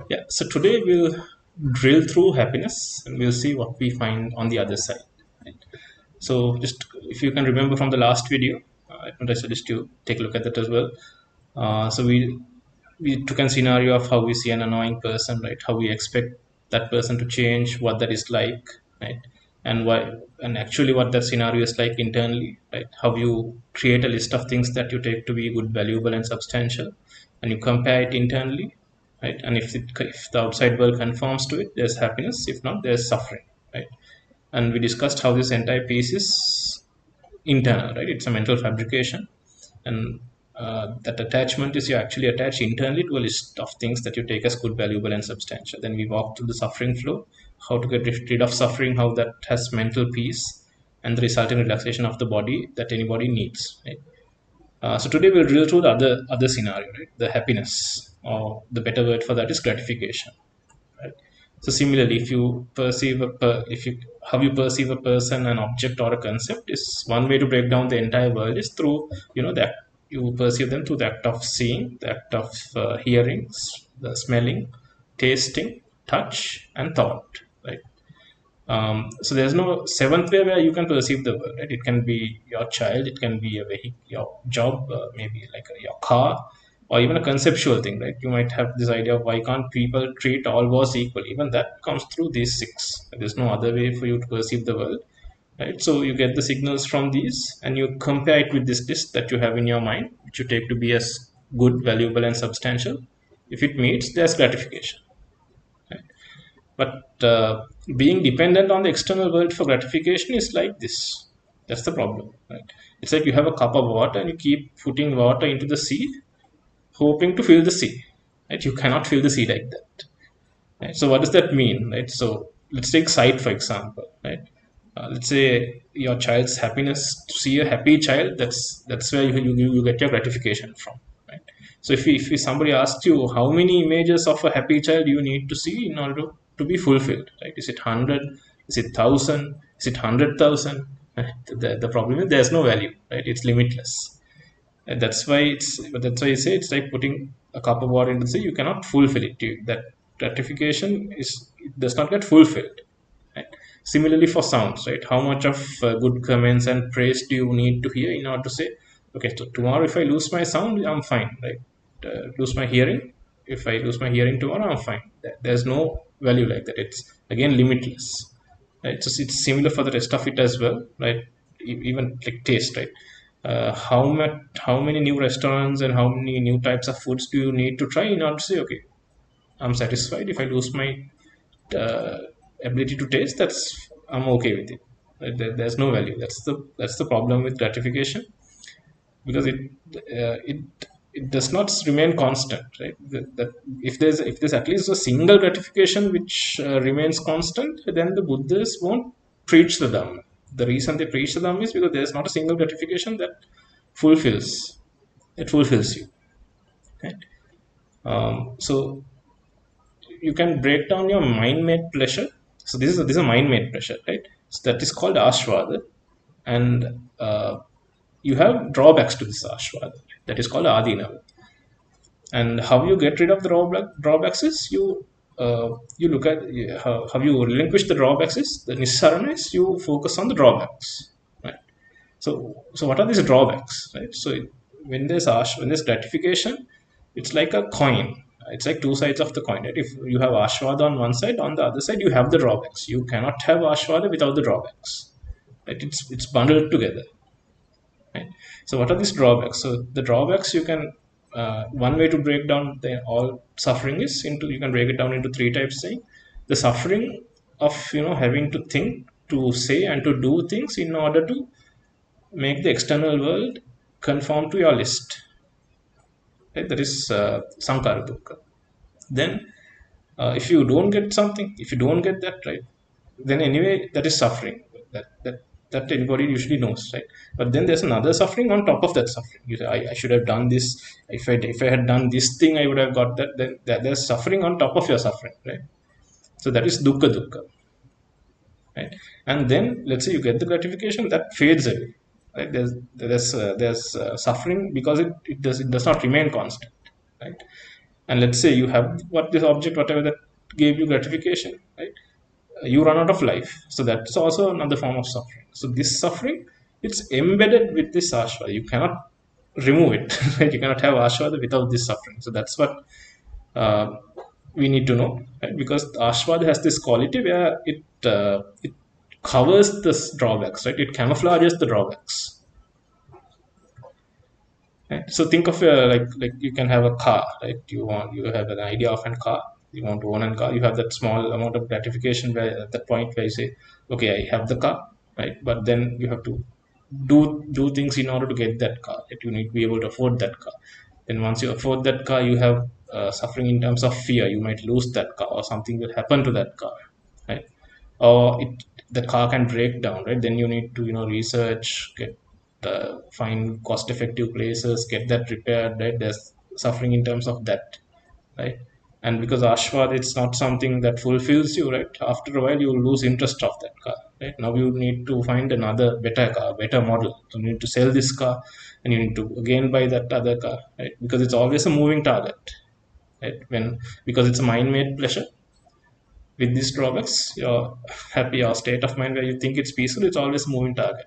Yeah, so today we'll drill through happiness and we'll see what we find on the other side. Right? So, just if you can remember from the last video, I would suggest you take a look at that as well. So we took a scenario of how we see an annoying person, right? How we expect that person to change, what that is like, right? And why, and actually what that scenario is like internally, right? How you create a list of things that you take to be good, valuable, and substantial, and you compare it internally, right? And if the outside world conforms to it, there's happiness. If not, there's suffering, right? And we discussed how this entire piece is internal, right? It's a mental fabrication, and that attachment is you actually attach internally to a list of things that you take as good, valuable, and substantial. Then we walk through the suffering flow, how to get rid of suffering, how that has mental peace, and the resulting relaxation of the body that anybody needs. Right? So today we'll drill through the other scenario, right? The happiness, or the better word for that is gratification. Right? So similarly, if you perceive if you how you perceive a person, an object, or a concept is one way to break down the entire world is through that you perceive them through the act of seeing, the act of hearing, the smelling, tasting, touch, and thought. Right. So there's no seventh way where you can perceive the world. Right? It can be your child, it can be a vehicle, your job, maybe like your car, or even a conceptual thing. Right? You might have this idea of why can't people treat all wars equal? Even that comes through these six. There's no other way for you to perceive the world. Right? So you get the signals from these, and you compare it with this list that you have in your mind, which you take to be as good, valuable, and substantial. If it meets, there's gratification. Right? But being dependent on the external world for gratification is like this. That's the problem, right? It's like you have a cup of water and you keep putting water into the sea, hoping to fill the sea. Right? You cannot fill the sea like that. Right? So what does that mean? Right? So let's take sight for example. Right? Let's say your child's happiness, to see a happy child, that's where you get your gratification from. Right? So if somebody asks you how many images of a happy child you need to see in order to be fulfilled, right? Is it 100? Is it 1,000? Is it 100,000? The problem is there's no value, right? It's limitless. And that's why you say it's like putting a cup of water into the sea. You cannot fulfill it. That gratification it does not get fulfilled. Right? Similarly for sounds, right? How much of good comments and praise do you need to hear in order to say, okay, so tomorrow if I lose my sound, I'm fine, right? Lose my hearing, if I lose my hearing tomorrow, I'm fine. There's no value like that. It's again limitless, right? So it's similar for the rest of it as well, right? Even like taste, right? How many new restaurants and how many new types of foods do you need to try in order to say, okay, I'm satisfied. If I lose my uh, ability to taste, that's I'm okay with it. There's no value. That's the problem with gratification, because it does not remain constant, right? That if there's at least a single gratification which remains constant, then the Buddhists won't preach the Dhamma. The reason they preach the Dhamma is because there's not a single gratification that fulfills fulfills you. Right? So you can break down your mind-made pleasure. So this is a mind-made pleasure, right? So that is called ashwada, and you have drawbacks to this ashwada. That is called adinava. And how you get rid of the drawbacks is you look at how you relinquish the drawbacks is the nissarana is you focus on the drawbacks, right? So what are these drawbacks, right? When there's gratification, it's like a coin. It's like two sides of the coin, right? If you have ashwada on one side, on the other side you have the drawbacks. You cannot have ashwada without the drawbacks, right? It's bundled together, right? So what are these drawbacks? So the drawbacks you can one way to break down all suffering is into you can break it down into three types. Saying the suffering of having to think, to say, and to do things in order to make the external world conform to your list. Right? That is sankara dukkha. Then, if you don't get something, if you don't get that right, then anyway that is suffering. That anybody usually knows, right? But then there's another suffering on top of that suffering. You say, I should have done this. If I had done this thing, I would have got that. Then there's suffering on top of your suffering, right? So that is dukkha dukkha, right? And then let's say you get the gratification that fades away, right? There's suffering because it does not remain constant, right? and let's say you have what this object, whatever that gave you gratification, right? You run out of life, so that's also another form of suffering. So this suffering, it's embedded with this ashwada, you cannot remove it. Right? You cannot have ashwada without this suffering. So that's what uh, we need to know, right? Because ashwada has this quality where it covers the drawbacks, right? It camouflages the drawbacks. Right? So think of like you can have a car, right? You have an idea of a car. You want to own a car. You have that small amount of gratification where at that point where you say, okay, I have the car, right? But then you have to do things in order to get that car. That you need to be able to afford that car. Then once you afford that car, you have suffering in terms of fear. You might lose that car, or something will happen to that car, right? Or the car can break down, right? Then you need to research, get find cost effective places, get that repaired, right? There's suffering in terms of that, right? And because ashwad, it's not something that fulfills you, right? After a while you will lose interest of that car, right? Now you need to find another better car, better model. So you need to sell this car and you need to again buy that other car, right? Because it's always a moving target, right? Because it's a mind made pleasure. With these drawbacks, your happy or state of mind where you think it's peaceful, it's always a moving target.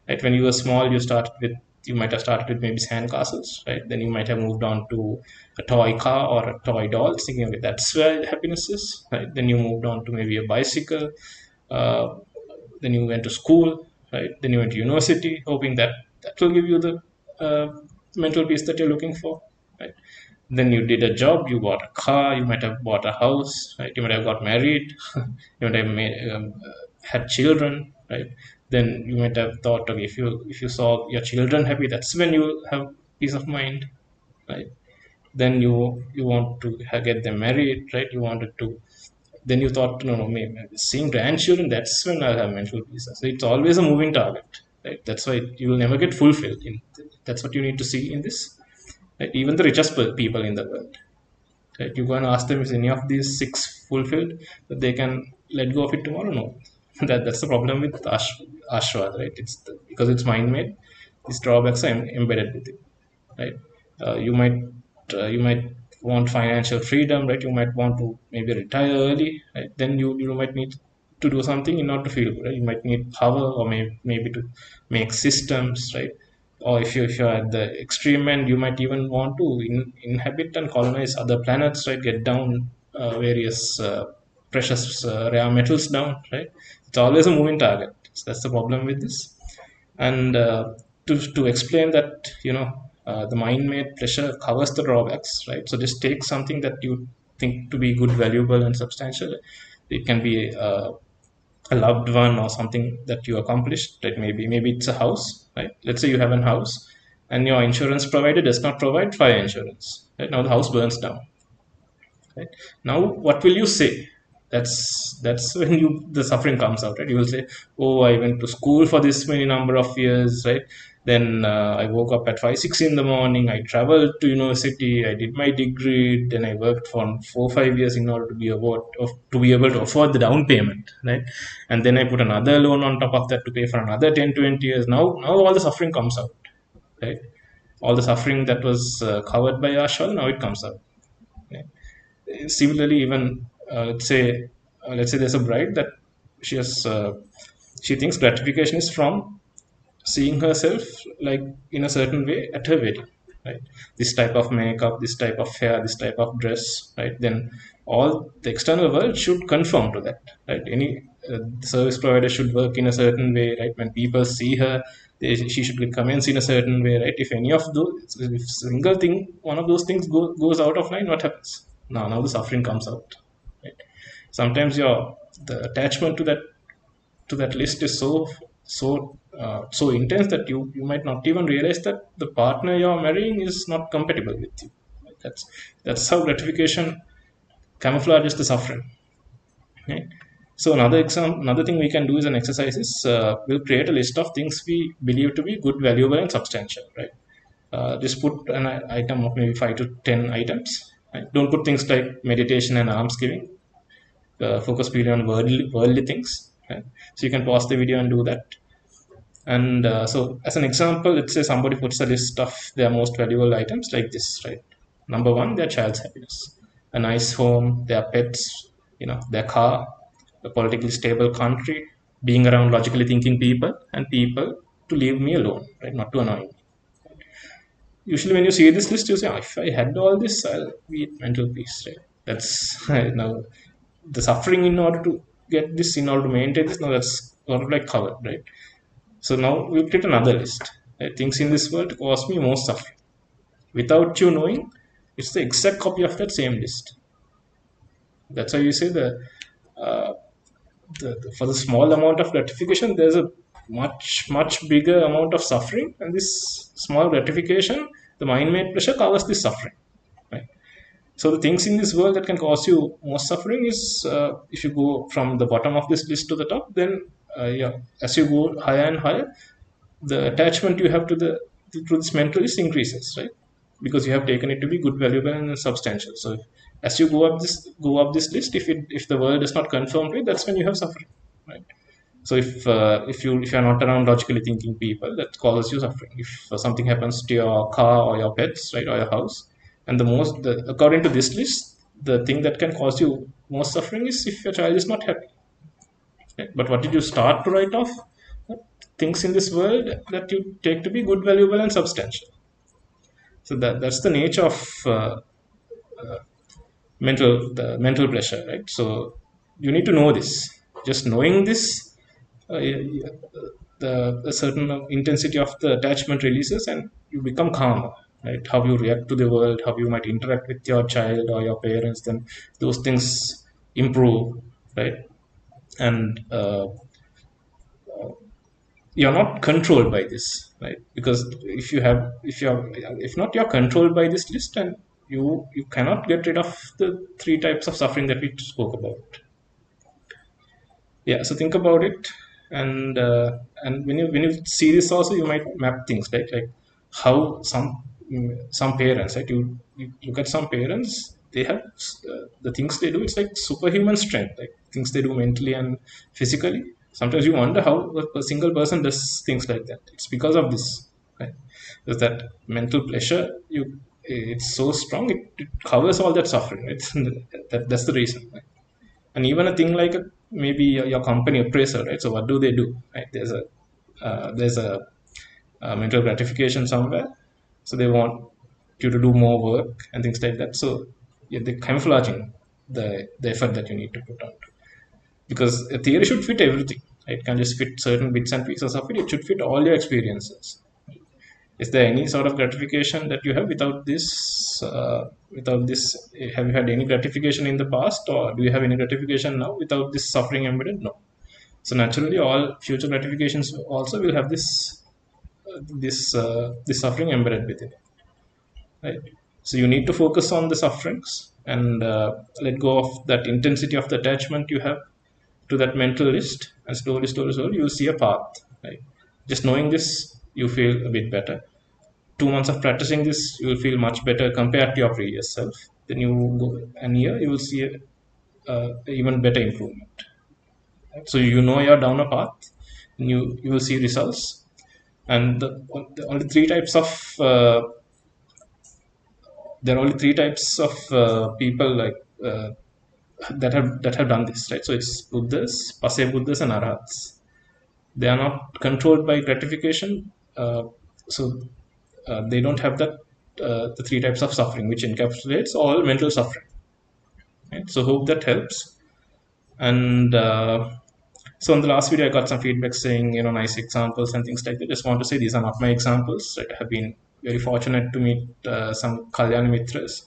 Right? When you were small, you might have started with maybe sand castles, right? Then you might have moved on to a toy car or a toy doll, thinking, okay, that's where happiness is, right? Then you moved on to maybe a bicycle. Uh, then you went to school, right? Then you went to university, hoping that that will give you the mental peace that you're looking for, right? Then you did a job, you bought a car, you might have bought a house, right? You might have got married, you might have had children, right? Then you might have thought, okay, if you saw your children happy, that's when you have peace of mind, right? Then you want to get them married, right? You wanted to. Then you thought, no, no, maybe seeing grandchildren, that's when I'll have mental peace. So it's always a moving target, right? That's why you will never get fulfilled. That's what you need to see in this. Right? Even the richest people in the world, right? You go and ask them, is any of these six fulfilled, that they can let go of it tomorrow? No. That's the problem with ashwad, right? Because it's mind made. These drawbacks are embedded with it, right? You might want financial freedom, right? You might want to maybe retire early, right? Then you might need to do something in order to feel good, right? You might need power, or maybe to make systems, right? Or if you're at the extreme end, you might even want to inhabit and colonize other planets, right? Get down various precious rare metals down, right? It's always a moving target. So that's the problem with this. And to explain that, the mind made pleasure covers the drawbacks, right? So just take something that you think to be good, valuable, and substantial. It can be a loved one or something that you accomplished, right? Maybe it's a house, right? Let's say you have a house and your insurance provider does not provide fire insurance, right? Now the house burns down, right? Now what will you say? That's when you the suffering comes out, right? You will say, oh, I went to school for this many number of years, right? Then I woke up at 5 6 in the morning, I traveled to university, I did my degree, then I worked for 4 5 years in order to be able to afford the down payment, right? And then I put another loan on top of that to pay for another 10 20 years. Now all the suffering comes out, right? All the suffering that was covered by ashwal, now it comes out, right? Similarly, even let's say there's a bride that she has she thinks gratification is from seeing herself like in a certain way at her wedding, right? This type of makeup, this type of hair, this type of dress, right? Then all the external world should conform to that, right? Any service provider should work in a certain way, right? When people see her, she should get comments in a certain way, right? If any of those, if single thing, one of those things goes out of line, what happens? Now the suffering comes out, right? Sometimes the attachment to that list is so intense that you might not even realize that the partner you're marrying is not compatible with you. That's how gratification camouflages the suffering, right? So another thing we can do is an exercise is we'll create a list of things we believe to be good, valuable, and substantial, right? Just put an item of maybe 5 to 10 items, right? Don't put things like meditation and alms giving. Focus purely on worldly things, right? So you can pause the video and do that. And so, as an example, let's say somebody puts a list of their most valuable items like this, right? Number one, their child's happiness, a nice home, their pets, their car, a politically stable country, being around logically thinking people, and people to leave me alone, right? Not to annoy me. Usually, when you see this list, you say, "Oh, if I had all this, I'll be at mental peace," right? That's now the suffering in order to get this, in order to maintain this. Now that's sort of like covered, right? So now we create another list. Right? Things in this world cause me most suffering. Without you knowing, it's the exact copy of that same list. That's why you say uh, for the small amount of gratification, there's a much bigger amount of suffering, and this small gratification, the mind-made pleasure, covers this suffering. Right? So the things in this world that can cause you most suffering is if you go from the bottom of this list to the top, then yeah, as you go higher and higher, the attachment you have to this mental list increases, right? Because you have taken it to be good, valuable, and substantial. So as you go up this list, if the world is not conformed to it, that's when you have suffering, right? So if you're not around logically thinking people, that causes you suffering. If something happens to your car or your pets, right, or your house, and according to this list, the thing that can cause you most suffering is if your child is not happy. Right? But what did you start to write off? Things in this world that you take to be good, valuable, and substantial. So that's the nature of mental pleasure, right? So you need to know this. Just knowing this, the certain intensity of the attachment releases, and you become calmer. Right? How you react to the world, how you might interact with your child or your parents, then those things improve, right? And you're not controlled by this, right? Because if not, you're controlled by this list, and you cannot get rid of the three types of suffering that we spoke about. Yeah, so think about it. And when you see this also, you might map things, right? Like how some parents, right? You look at some parents, they have the things they do, it's like superhuman strength, like things they do mentally and physically. Sometimes you wonder how a single person does things like that. It's because of this, right? Because that mental pleasure, it's so strong, it covers all that suffering, right? That's the reason, right? And even a thing like maybe your company appraiser, right? So what do they do, right? There's a mental gratification somewhere, so they want you to do more work and things like that. So yeah, they're camouflaging the effort that you need to put out, because a theory should fit everything, right? It can just fit certain bits and pieces of it. It should fit all your experiences. Is there any sort of gratification that you have without this? Have you had any gratification in the past, or do you have any gratification now without this suffering embedded? No. So naturally, all future gratifications also will have this suffering embedded within it, right? So you need to focus on the sufferings, and let go of that intensity of the attachment you have to that mental list, and slowly you'll see a path, right? Just knowing this, you feel a bit better. 2 months of practicing this, you will feel much better compared to your previous self. Then you go and year, you will see even better improvement. So you know you're down a path, and you will see results. And the only three types of there are only three types of people, like that have done this, right? So it's Buddhas, Pase Buddhas, and Arhats. They are not controlled by gratification, so they don't have the three types of suffering, which encapsulates all mental suffering. Right? So hope that helps. And so in the last video, I got some feedback saying, nice examples and things like that. Just want to say these are not my examples. Right? I have been very fortunate to meet some Kalyana Mitras.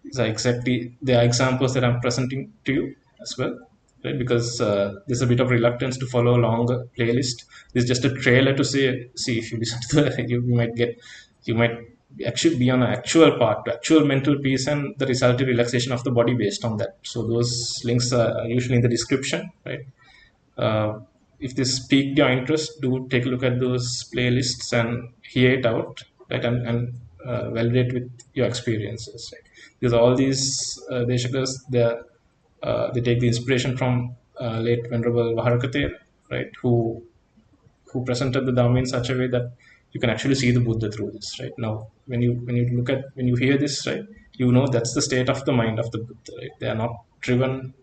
These are exactly the examples that I'm presenting to you as well, right? Because there's a bit of reluctance to follow a longer playlist. This is just a trailer to say, see if you listen to the, you might actually be on an actual part, actual mental peace, and the resulting relaxation of the body based on that. So those links are usually in the description, right? Uh, if this piqued your interest, do take a look at those playlists and hear it out, right? And validate with your experiences, right? Because all these Deshakas, they take the inspiration from late Venerable Waharaka Thero, right? Who presented the Dhamma in such a way that you can actually see the Buddha through this, right? Now, when you hear this, right, You know, that's the state of the mind of the Buddha, right? They are not driven.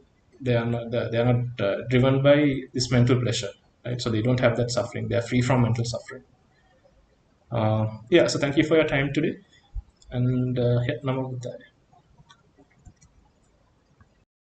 They are not driven by this mental pleasure, right? So they don't have that suffering. They are free from mental suffering. Yeah. So thank you for your time today, and yeah, Namo Buddhaya.